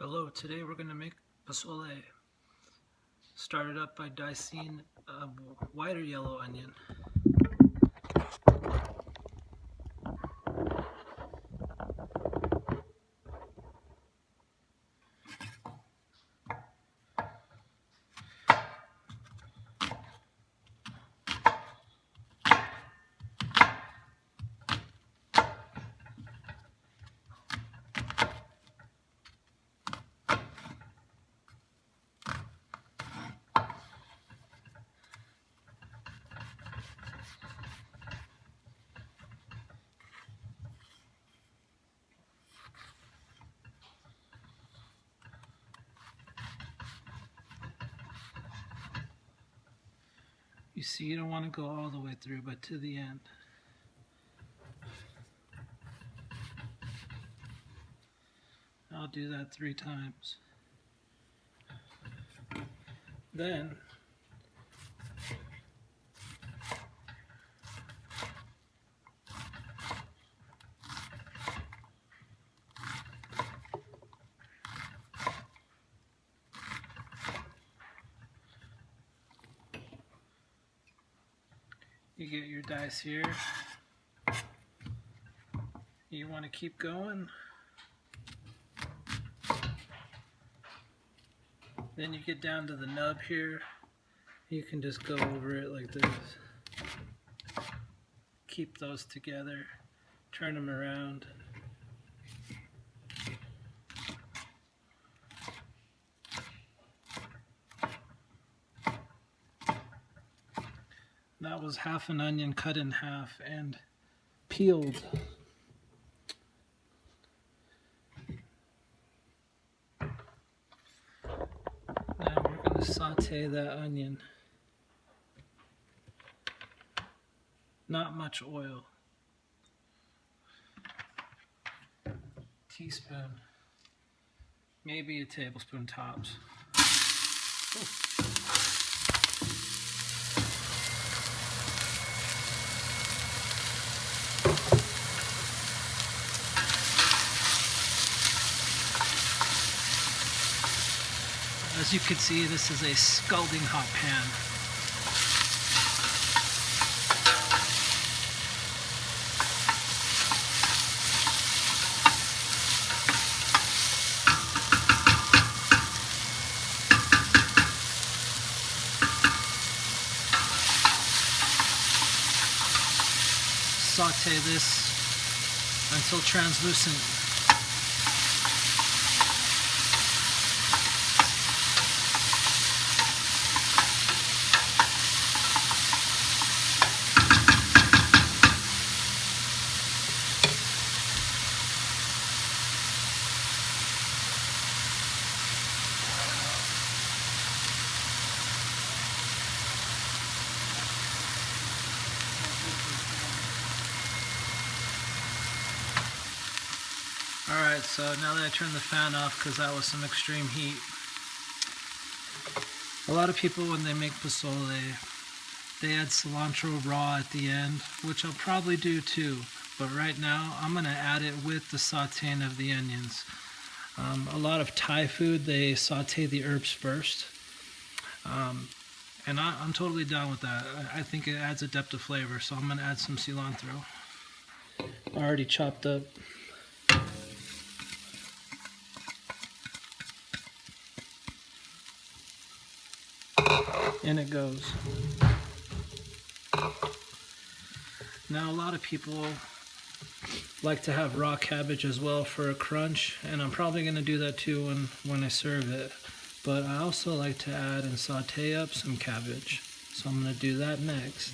Hello, today we're going to make pozole. Start it up by dicing a white or yellow onion. You see, you don't want to go all the way through, but to the end. I'll do that 3 times. Then you get your dice here. You want to keep going. Then you get down to the nub here. You can just go over it like this. Keep those together. Turn them around. That was half an onion cut in half and peeled. Now we're going to saute that onion. Not much oil. Teaspoon, maybe a tablespoon tops. Ooh. As you can see, this is a scalding hot pan. Saute this until translucent. Alright, so now that I turned the fan off because that was some extreme heat. A lot of people, when they make pozole, they add cilantro raw at the end, which I'll probably do too. But right now, I'm going to add it with the sauteing of the onions. A lot of Thai food, they saute the herbs first. And I'm totally down with that. I think it adds a depth of flavor, so I'm going to add some cilantro. Already chopped up. And it goes. Now a lot of people like to have raw cabbage as well for a crunch, and I'm probably going to do that too when I serve it. But I also like to add and saute up some cabbage, so I'm going to do that next.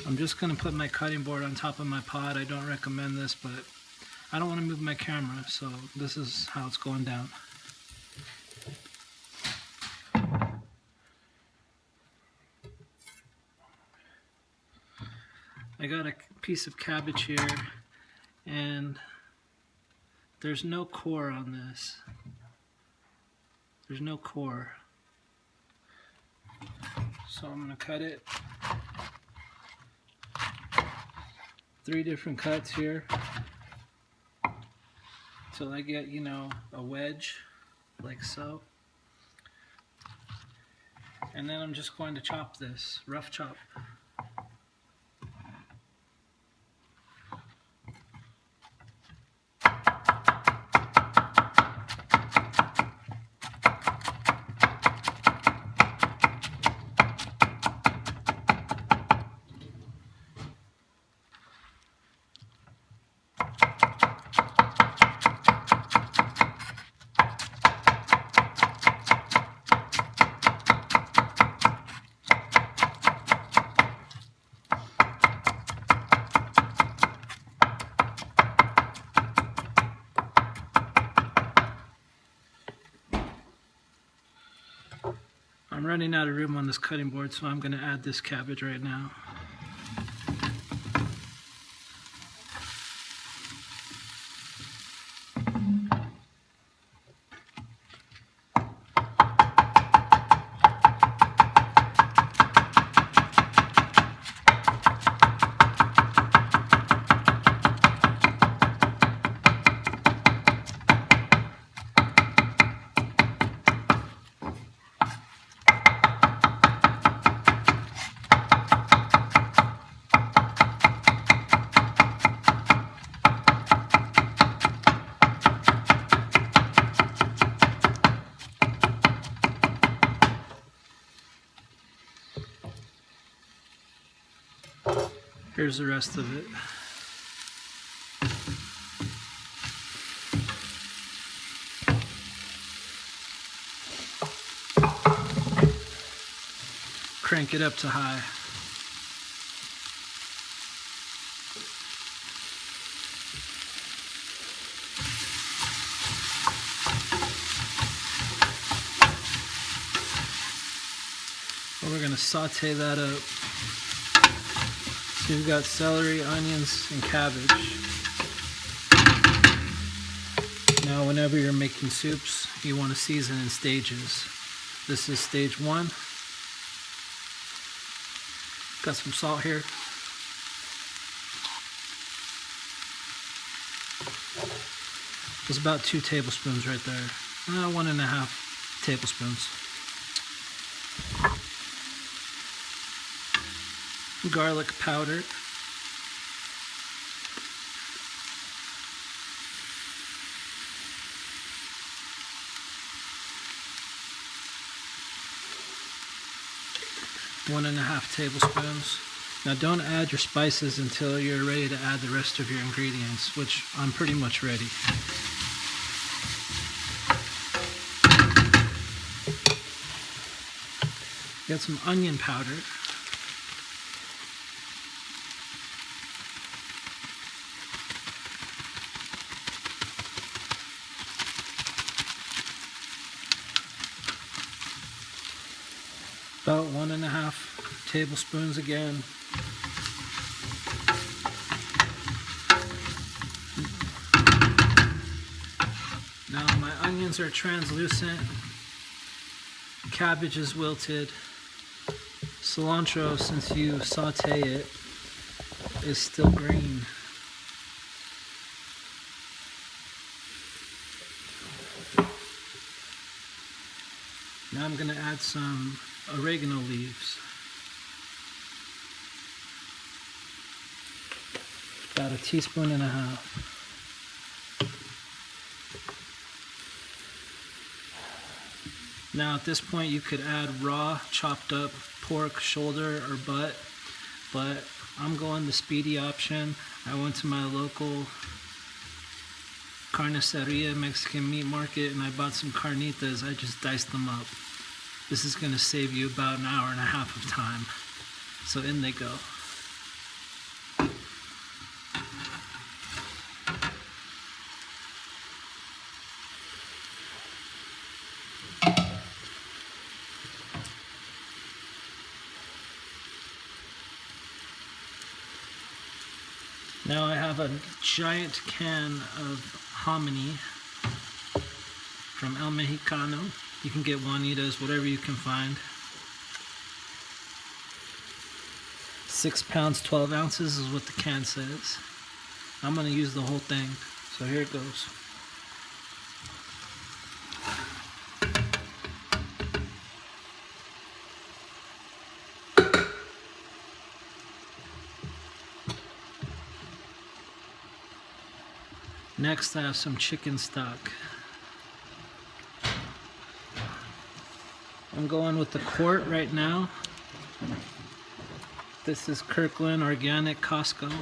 I'm just going to put my cutting board on top of my pot. I don't recommend this, but I don't want to move my camera, so this is how it's going down. I got a piece of cabbage here, and there's no core on this. There's no core. So I'm going to cut it. 3 different cuts here. till I get, you know, a wedge like so. And then I'm just going to chop this, rough chop. I'm running out of room on this cutting board, so I'm going to add this cabbage right now. Here's the rest of it. Crank it up to high. We're going to saute that up. So you've got celery, onions, and cabbage. Now whenever you're making soups, you want to season in stages. This is stage 1. Got some salt here. There's about 2 tablespoons right there. 1.5 tablespoons. Garlic powder. One and a half tablespoons. Now don't add your spices until you're ready to add the rest of your ingredients, which I'm pretty much ready. Got some onion powder. About 1.5 tablespoons again. Now my onions are translucent, cabbage is wilted, cilantro, since you saute it, is still green. Now I'm going to add some oregano leaves. About 1.5 teaspoons. Now at this point you could add raw chopped up pork shoulder or butt, but I'm going the speedy option. I went to my local carniceria Mexican meat market and I bought some carnitas. I just diced them up. This is going to save you about 1.5 hours of time. So in they go. Now I have a giant can of hominy from El Mexicano. You can get Juanitas, whatever you can find. 6 pounds, 12 ounces is what the can says. I'm going to use the whole thing, so here it goes. Next, I have some chicken stock. I'm going with the quart right now. This is Kirkland Organic Costco.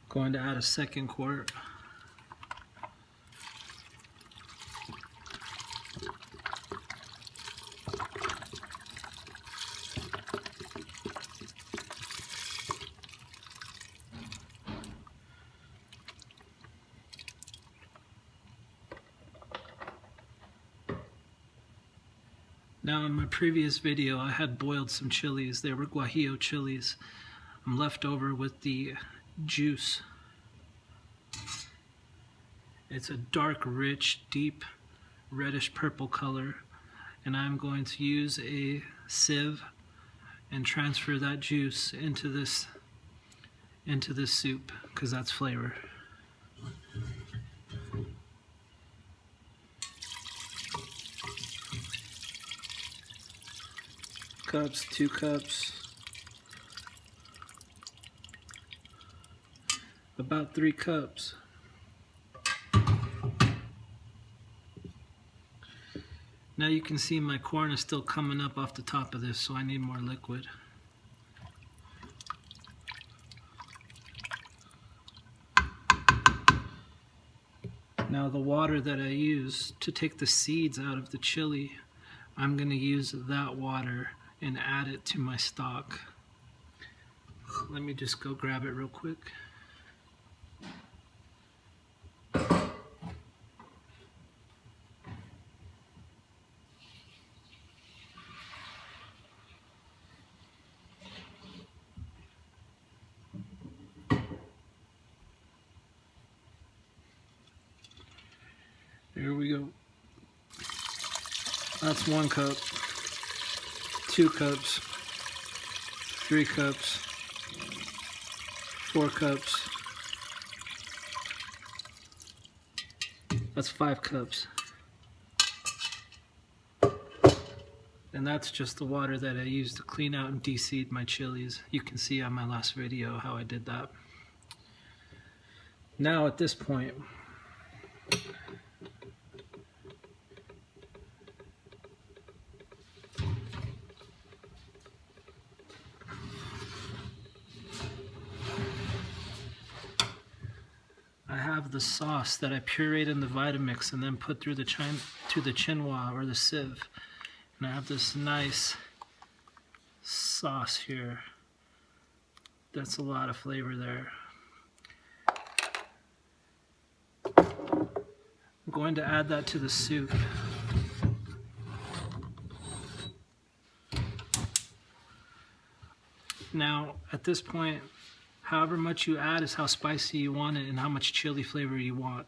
Going to add a second quart. Now in my previous video I had boiled some chilies. They were Guajillo chilies. I'm left over with the juice. It's a dark, rich, deep, reddish purple color, and I'm going to use a sieve and transfer that juice into this soup, because that's flavor. Cups, 2 cups, about 3 cups. Now you can see my corn is still coming up off the top of this, so I need more liquid. Now the water that I use to take the seeds out of the chili, I'm going to use that water and add it to my stock. Let me just go grab it real quick. There we go. That's 1 cup, 2 cups, 3 cups, 4 cups. That's 5 cups. And that's just the water that I used to clean out and de-seed my chilies. You can see on my last video how I did that. Now at this point, I have the sauce that I pureed in the Vitamix and then put through the chinois or the sieve. And I have this nice sauce here. That's a lot of flavor there. I'm going to add that to the soup. Now, at this point, however much you add is how spicy you want it and how much chili flavor you want.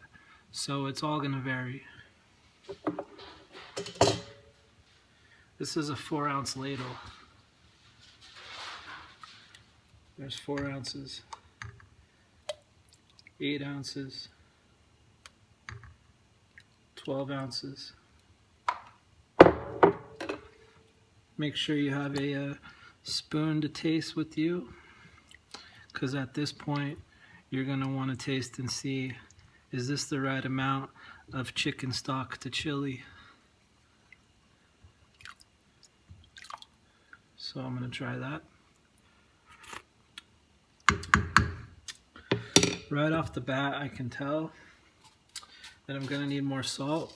So it's all going to vary. This is a 4-ounce ladle. There's 4 ounces, 8 ounces, 12 ounces. Make sure you have a spoon to taste with you, because at this point you're going to want to taste and see, is this the right amount of chicken stock to chili? So I'm going to try that. Right off the bat, I can tell that I'm going to need more salt.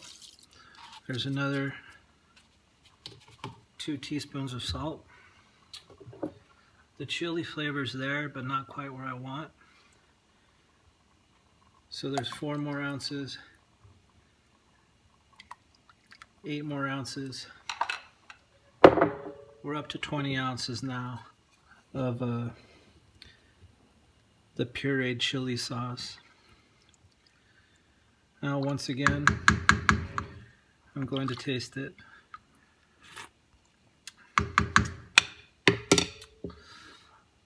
There's another 2 teaspoons of salt. The chili flavor's there, but not quite where I want. So there's 4 more ounces, 8 more ounces. We're up to 20 ounces now of the pureed chili sauce. Now once again, I'm going to taste it.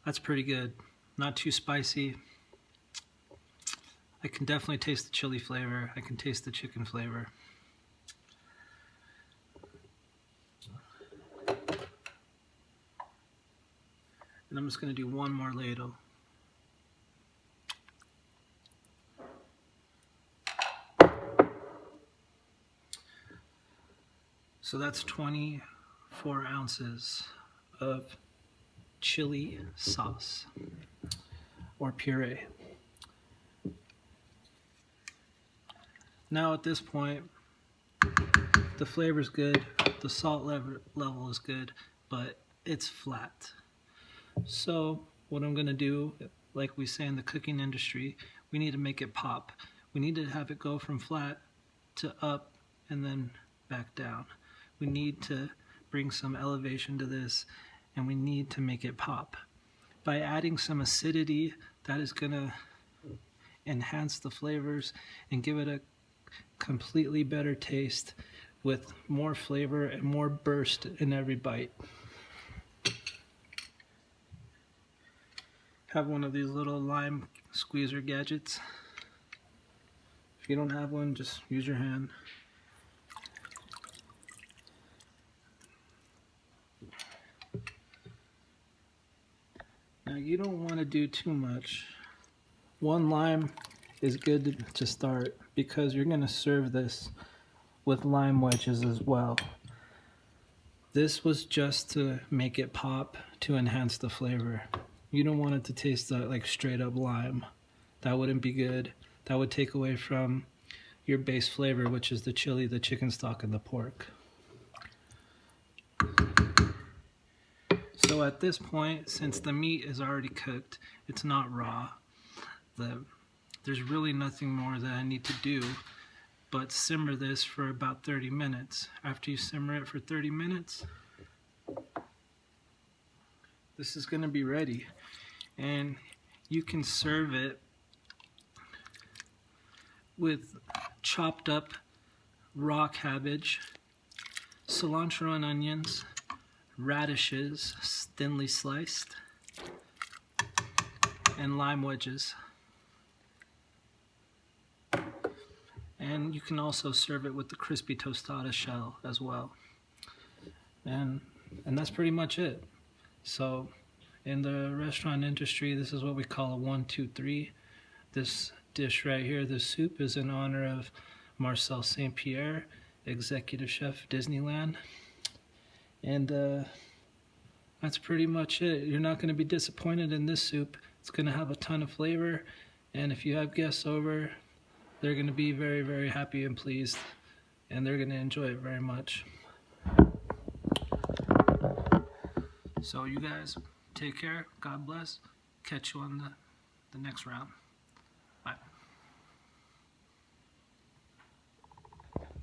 That's pretty good. Not too spicy. I can definitely taste the chili flavor. I can taste the chicken flavor. And I'm just going to do one more ladle. So that's 24 ounces of chili sauce or puree. Now at this point, the flavor's good, the salt level is good, but it's flat. So what I'm going to do, like we say in the cooking industry, we need to make it pop. We need to have it go from flat to up and then back down. We need to bring some elevation to this, and we need to make it pop. By adding some acidity, that is going to enhance the flavors and give it a completely better taste with more flavor and more burst in every bite. Have one of these little lime squeezer gadgets. If you don't have one, just use your hand. Now you don't want to do too much. One lime is good to start because you're going to serve this with lime wedges as well. This was just to make it pop, to enhance the flavor. You don't want it to taste like straight up lime. That wouldn't be good. That would take away from your base flavor, which is the chili, the chicken stock, and the pork. So at this point, since the meat is already cooked, it's not raw, there's really nothing more that I need to do but simmer this for about 30 minutes. After you simmer it for 30 minutes, this is going to be ready. And you can serve it with chopped up raw cabbage, cilantro and onions, radishes thinly sliced, and lime wedges. And you can also serve it with the crispy tostada shell as well. And that's pretty much it. So in the restaurant industry, this is what we call a 1, 2, 3. This dish right here, this soup, is in honor of Marcel St. Pierre, executive chef Disneyland. And that's pretty much it. You're not going to be disappointed in this soup. It's going to have a ton of flavor, and if you have guests over, they're going to be very, very happy and pleased, and they're going to enjoy it very much. So you guys take care. God bless. Catch you on the next round.